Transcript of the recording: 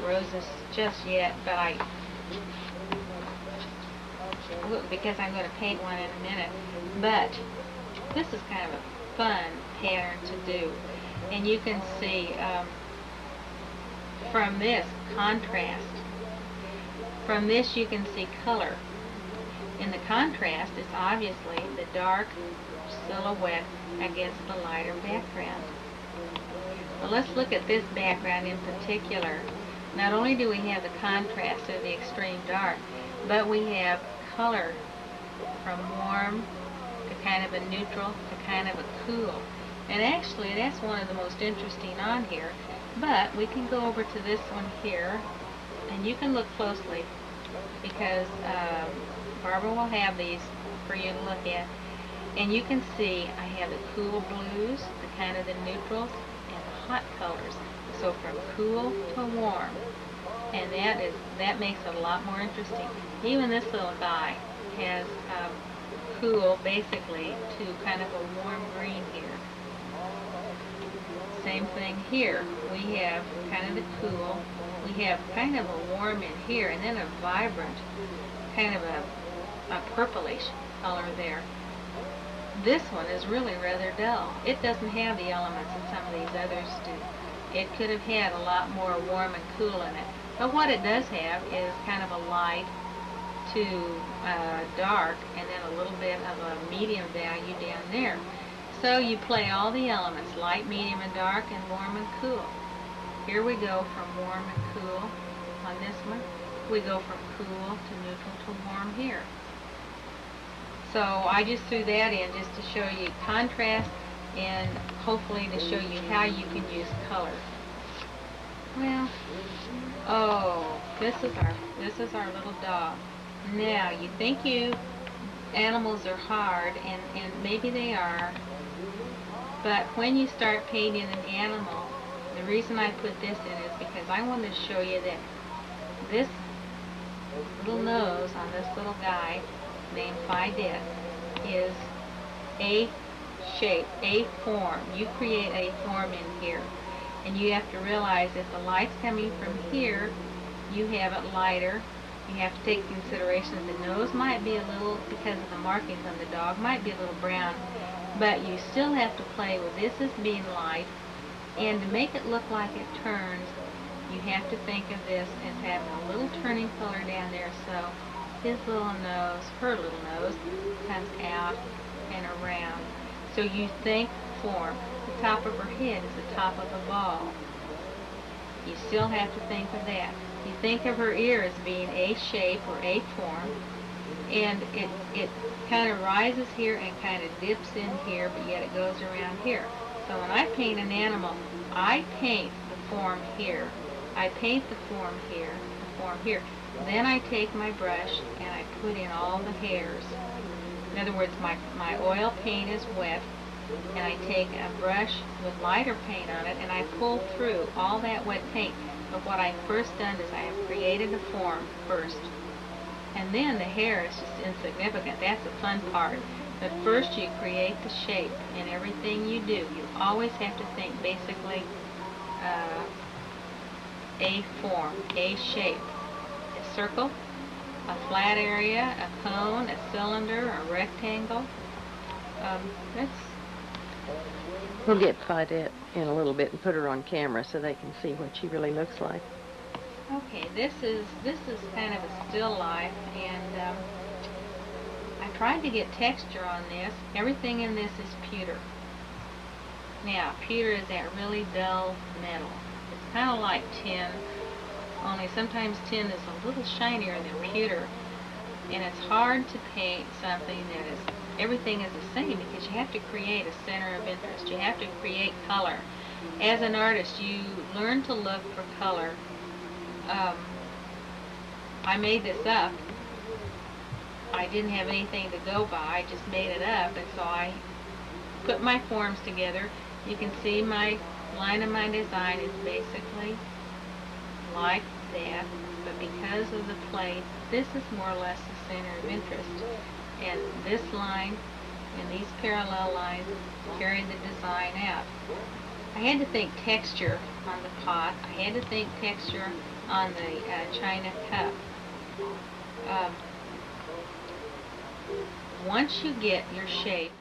roses just yet, but because I'm going to paint one in a minute. But this is kind of a fun pattern to do, and you can see from this contrast. From this you can see color. In the contrast, it's obviously the dark silhouette against the lighter background. Well, let's look at this background in particular. Not only do we have the contrast of the extreme dark, but we have color from warm to kind of a neutral to kind of a cool. And actually, that's one of the most interesting on here. But we can go over to this one here, and you can look closely because Barbara will have these for you to look at. And you can see I have the cool blues, the kind of the neutrals, and the hot colors. So from cool to warm. And that makes it a lot more interesting. Even this little guy has cool basically to kind of a warm green here. Same thing here. We have kind of the cool. We have kind of a warm in here, and then a vibrant, kind of a purplish color there. This one is really rather dull. It doesn't have the elements that some of these others do. It could have had a lot more warm and cool in it. But what it does have is kind of a light to dark, and then a little bit of a medium value down there. So you play all the elements, light, medium, and dark, and warm and cool. Here we go from warm and cool on this one. We go from cool to neutral to warm here. So I just threw that in just to show you contrast and hopefully to show you how you can use color. Well, oh, this is our little dog. Now, you think animals are hard, and maybe they are, but when you start painting an animal, the reason I put this in is because I wanted to show you that this little nose on this little guy named Fidette is a shape, a form. You create a form in here, and you have to realize if the light's coming from here, you have it lighter. You have to take into consideration that the nose might be a little, because of the markings on the dog, might be a little brown, but you still have to play with this as being light, and to make it look like it turns, you have to think of this as having a little turning color down there, so his little nose, her little nose, comes out and around. So you think form. The top of her head is the top of a ball. You still have to think of that. You think of her ear as being a shape or a form, and it kind of rises here and kind of dips in here, but yet it goes around here. So when I paint an animal, I paint the form here. I paint the form here, the form here. Then I take my brush and I put in all the hairs. In other words, my oil paint is wet, and I take a brush with lighter paint on it and I pull through all that wet paint. But what I've first done is I have created a form first. And then the hair is just insignificant. That's the fun part. But first you create the shape in everything you do. You always have to think basically a form, a shape. A circle, a flat area, a cone, a cylinder, a rectangle. We'll get Fidette in a little bit and put her on camera so they can see what she really looks like. Okay, this is kind of a still life, and I tried to get texture on this. Everything in this is pewter. Now, pewter is that really dull metal. It's kind of like tin, only sometimes tin is a little shinier than pewter, and it's hard to paint something that is, everything is the same because you have to create a center of interest. You have to create color. As an artist, you learn to look for color. I made this up. I didn't have anything to go by. I just made it up, and so I put my forms together. You can see my line of my design is basically like that, but because of the plate, this is more or less the center of interest. And this line and these parallel lines carry the design out. I had to think texture on the pot. I had to think texture on the china cup. Um, once you get your shape